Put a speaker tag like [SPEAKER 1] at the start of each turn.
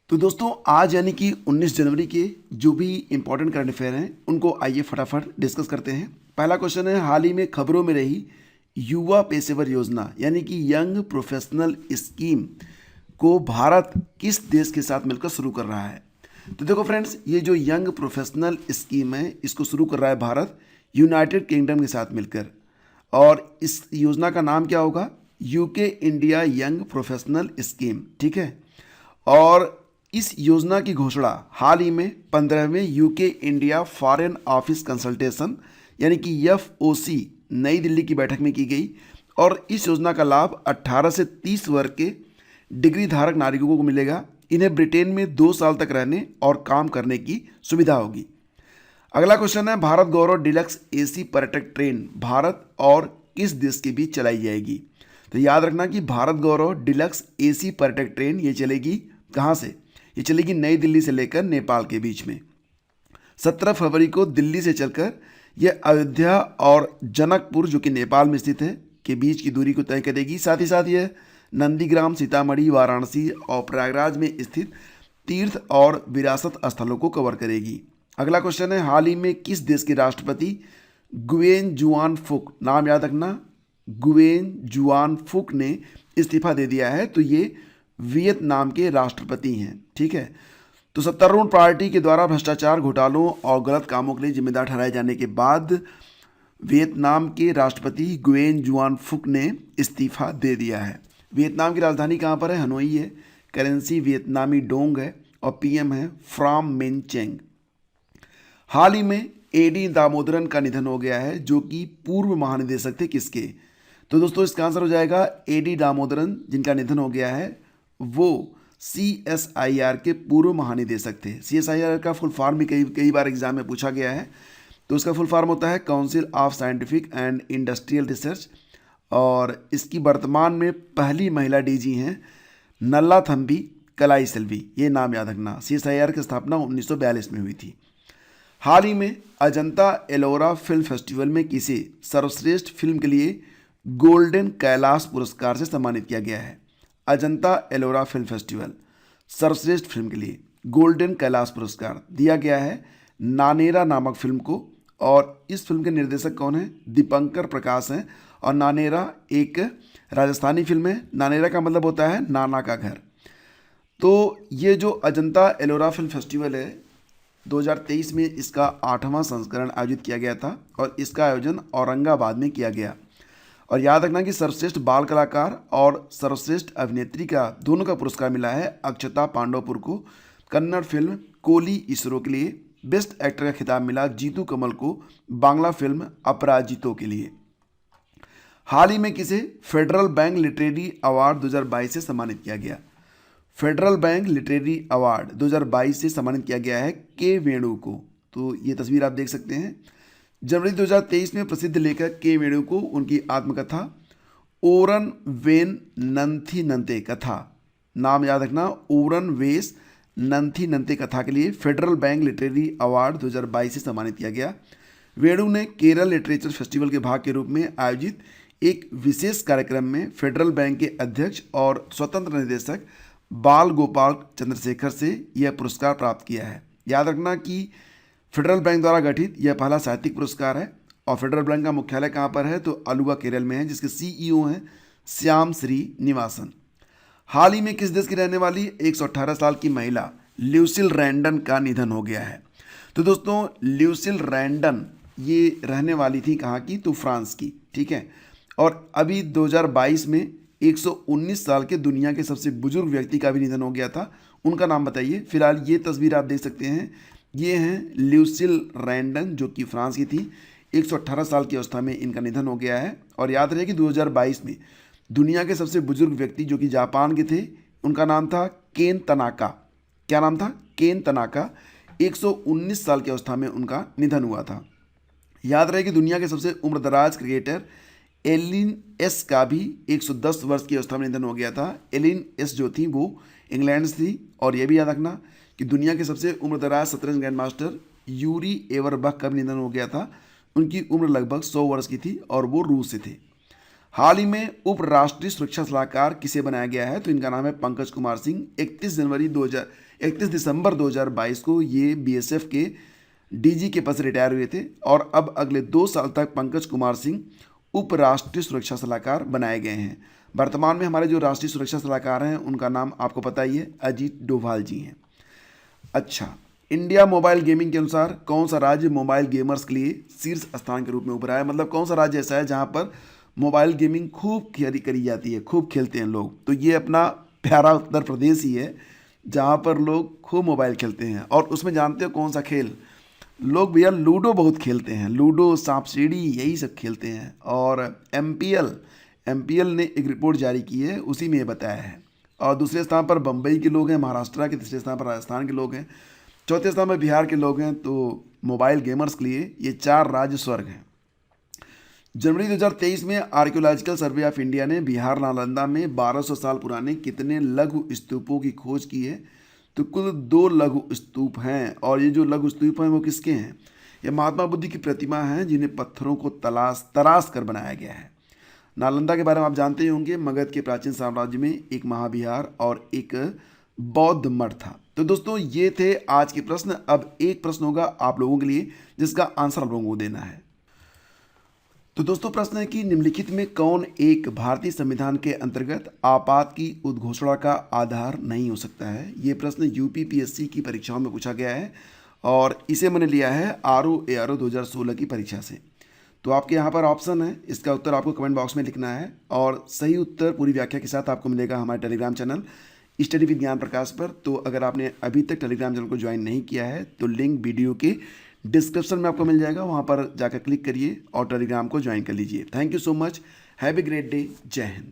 [SPEAKER 1] तो दोस्तों आज यानी कि 19 जनवरी के जो भी इंपॉर्टेंट करंट अफेयर हैं उनको आइए फटाफट डिस्कस करते हैं। पहला क्वेश्चन है, हाल ही में खबरों में रही युवा पेशेवर योजना यानी कि यंग प्रोफेशनल स्कीम को भारत किस देश के साथ मिलकर शुरू कर रहा है? तो देखो फ्रेंड्स, ये जो यंग प्रोफेशनल स्कीम है इसको शुरू कर रहा है भारत यूनाइटेड किंगडम के साथ मिलकर। और इस योजना का नाम क्या होगा? UK India young professional scheme. ठीक है। और इस योजना की घोषणा हाल ही में 15वें UK India foreign office consultation यानी कि FOC नई दिल्ली की बैठक में की गई। और इस योजना का लाभ 18 से 30 वर्ग के डिग्री धारक नागरिकों को मिलेगा। इन्हें ब्रिटेन में 2 साल तक रहने और काम करने की सुविधा होगी। अगला क्वेश्चन है, भारत गौरव डिलक्स AC पर्यटक ट्रेन भारत और किस देश के बीच चलाई जाएगी? तो याद रखना कि भारत गौरव डिलक्स AC पर्यटक ट्रेन ये चलेगी कहाँ से? ये चलेगी नई दिल्ली से लेकर नेपाल के बीच में। 17 फरवरी को दिल्ली से चलकर यह अयोध्या और जनकपुर जो कि नेपाल में स्थित है के बीच की दूरी को तय करेगी। साथ ही साथ यह नंदीग्राम, सीतामढ़ी, वाराणसी और प्रयागराज में स्थित तीर्थ और विरासत स्थलों को कवर करेगी। अगला क्वेश्चन है, हाल ही में किस देश के राष्ट्रपति गुयेन जुआन फुक, नाम याद रखना, गुयेन जुआन फुक ने इस्तीफा दे दिया है? तो ये वियतनाम के राष्ट्रपति हैं। ठीक है। तो सत्तारूढ़ पार्टी के द्वारा भ्रष्टाचार, घोटालों और गलत कामों के लिए जिम्मेदार ठहराए जाने के बाद वियतनाम के राष्ट्रपति गुयेन जुआन फुक ने इस्तीफा दे दिया है। वियतनाम की राजधानी कहाँ पर है? हनोई है। करेंसी वियतनामी डोंग है और PM है फ्राम मेन चेंग। हाल ही में AD दामोदरन का निधन हो गया है जो कि पूर्व महानिदेशक थे किसके? तो दोस्तों इसका आंसर हो जाएगा AD दामोदरन, जिनका निधन हो गया है वो CSIR के पूर्व महानिदेशक थे। CSIR का फुल फॉर्म भी कई बार एग्जाम में पूछा गया है। तो उसका फुल फॉर्म होता है council of scientific and industrial research. और इसकी वर्तमान में पहली महिला DG हैं नल्लाथम्बी कलाईसेल्वी, ये नाम याद रखना। CSIR की स्थापना 1942 में हुई थी। हाल ही में अजंता एलोरा फिल्म फेस्टिवल में किसे सर्वश्रेष्ठ फिल्म के लिए गोल्डन कैलाश पुरस्कार से सम्मानित किया गया है? अजंता एलोरा फिल्म फेस्टिवल सर्वश्रेष्ठ फिल्म के लिए गोल्डन कैलाश पुरस्कार दिया गया है नानेरा नामक फिल्म को। और इस फिल्म के निर्देशक कौन है? दीपंकर प्रकाश हैं। और नानेरा एक राजस्थानी फिल्म है। नानेरा का मतलब होता है नाना का घर। तो ये जो अजंता एलोरा फिल्म फेस्टिवल है 2023 में इसका 8वां संस्करण आयोजित किया गया था और इसका आयोजन औरंगाबाद में किया गया। और याद रखना कि सर्वश्रेष्ठ बाल कलाकार और सर्वश्रेष्ठ अभिनेत्री का दोनों का पुरस्कार मिला है अक्षता पांडवपुर को। कन्नड़ फिल्म कोली ईश्वरो के लिए बेस्ट एक्टर का खिताब मिला जीतू कमल को बांग्ला फिल्म अपराजितो के लिए। हाल ही में किसे फेडरल बैंक लिटरेरी अवार्ड 2022 से सम्मानित किया गया? फेडरल बैंक लिटरेरी अवार्ड 2022 से सम्मानित किया गया है के वेणु को। तो ये तस्वीर आप देख सकते हैं। जनवरी 2023 में प्रसिद्ध लेखक के वेणु को उनकी आत्मकथा ओरन वेन नंथी नंते कथा, नाम याद रखना, ओरन वेस नंथी नंते कथा के लिए फेडरल बैंक लिटरेरी अवार्ड 2022 से सम्मानित किया गया। वेणु ने केरल लिटरेचर फेस्टिवल के भाग के रूप में आयोजित एक विशेष कार्यक्रम में फेडरल बैंक के अध्यक्ष और स्वतंत्र निदेशक बाल गोपाल चंद्रशेखर से यह पुरस्कार प्राप्त किया है। याद रखना कि फेडरल बैंक द्वारा गठित यह पहला साहित्यिक पुरस्कार है। और फेडरल बैंक का मुख्यालय कहाँ पर है? तो अलुवा केरल में है, जिसके CEO हैं श्याम श्री निवासन। हाल ही में किस देश की रहने वाली 118 साल की महिला ल्यूसिल रैंडन का निधन हो गया है? तो दोस्तों ल्यूसिल रैंडन ये रहने वाली थी कहाँ की? तो फ्रांस की। ठीक है। और अभी 2022 में 119 साल के दुनिया के सबसे बुजुर्ग व्यक्ति का भी निधन हो गया था। उनका नाम बताइए। फिलहाल ये तस्वीर आप देख सकते हैं, ये हैं ल्यूसिल रैंडन जो कि फ्रांस की थी। 118 साल की अवस्था में इनका निधन हो गया है। और याद रहे कि 2022 में दुनिया के सबसे बुजुर्ग व्यक्ति जो कि जापान के थे उनका नाम था केन तनाका। क्या नाम था? केन तनाका। 119 साल की अवस्था में उनका निधन हुआ था। याद रहे कि दुनिया के सबसे उम्रदराज क्रिकेटर एलिन एस का भी 110 वर्ष की अवस्था में निधन हो गया था। एलिन एस जो थी वो इंग्लैंड से थी। और ये भी याद रखना कि दुनिया के सबसे उम्रदराज शतरंज ग्रैंड मास्टर यूरी एवरबख का भी निधन हो गया था। उनकी उम्र लगभग 100 वर्ष की थी और वो रूस से थे। हाल ही में उप राष्ट्रीय सुरक्षा सलाहकार किसे बनाया गया है? तो इनका नाम है पंकज कुमार सिंह। 31 जनवरी 31 दिसंबर 2022 को ये बीएसएफ के डीजी के पद से रिटायर हुए थे और अब अगले 2 साल तक पंकज कुमार सिंह उप राष्ट्रीय सुरक्षा सलाहकार बनाए गए हैं। वर्तमान में हमारे जो राष्ट्रीय सुरक्षा सलाहकार हैं उनका नाम आपको पता ही है, अजीत डोभाल जी हैं। अच्छा, इंडिया मोबाइल गेमिंग के अनुसार कौन सा राज्य मोबाइल गेमर्स के लिए शीर्ष स्थान के रूप में उभरा है? मतलब कौन सा राज्य ऐसा है जहां पर मोबाइल गेमिंग खूब करी जाती है, खूब खेलते हैं लोग? तो ये अपना प्यारा उत्तर प्रदेश ही है जहां पर लोग खूब मोबाइल खेलते हैं। और उसमें जानते हो कौन सा खेल? लोग भैया लूडो बहुत खेलते हैं, लूडो, सांप सीढ़ी, यही सब खेलते हैं। और एमपीएल ने एक रिपोर्ट जारी की है, उसी में ये बताया है। और दूसरे स्थान पर बम्बई के लोग हैं, महाराष्ट्र के। तीसरे स्थान पर राजस्थान के लोग हैं। चौथे स्थान पर बिहार के लोग हैं। तो मोबाइल गेमर्स के लिए ये 4 राज्य स्वर्ग हैं। जनवरी 2023 में आर्कियोलॉजिकल सर्वे ऑफ इंडिया ने बिहार नालंदा में 1200 साल पुराने कितने लघु स्तूपों की खोज की है? तो कुल 2 लघु स्तूप हैं। और ये जो लघु स्तूप हैं वो किसके हैं? ये महात्मा बुद्ध की प्रतिमा हैं जिन्हें पत्थरों को तराश कर बनाया गया है। नालंदा के बारे में आप जानते ही होंगे, मगध के प्राचीन साम्राज्य में एक महाविहार और एक बौद्ध मठ था। तो दोस्तों ये थे आज के प्रश्न। अब एक प्रश्न होगा आप लोगों के लिए जिसका आंसर आप लोगों को देना है। तो दोस्तों प्रश्न है कि निम्नलिखित में कौन एक भारतीय संविधान के अंतर्गत आपात की उद्घोषणा का आधार नहीं हो सकता है? ये प्रश्न यूपीपीएससी की परीक्षाओं में पूछा गया है और इसे मैंने लिया है ROARO 2016 की परीक्षा से। तो आपके यहाँ पर ऑप्शन है, इसका उत्तर आपको कमेंट बॉक्स में लिखना है और सही उत्तर पूरी व्याख्या के साथ आपको मिलेगा हमारे टेलीग्राम चैनल स्टडी विद ज्ञान प्रकाश पर। तो अगर आपने अभी तक टेलीग्राम चैनल को ज्वाइन नहीं किया है तो लिंक वीडियो के डिस्क्रिप्शन में आपको मिल जाएगा, वहाँ पर जाकर क्लिक करिए और टेलीग्राम को ज्वाइन कर लीजिए। Thank you so much, have a great day, जय हिंद।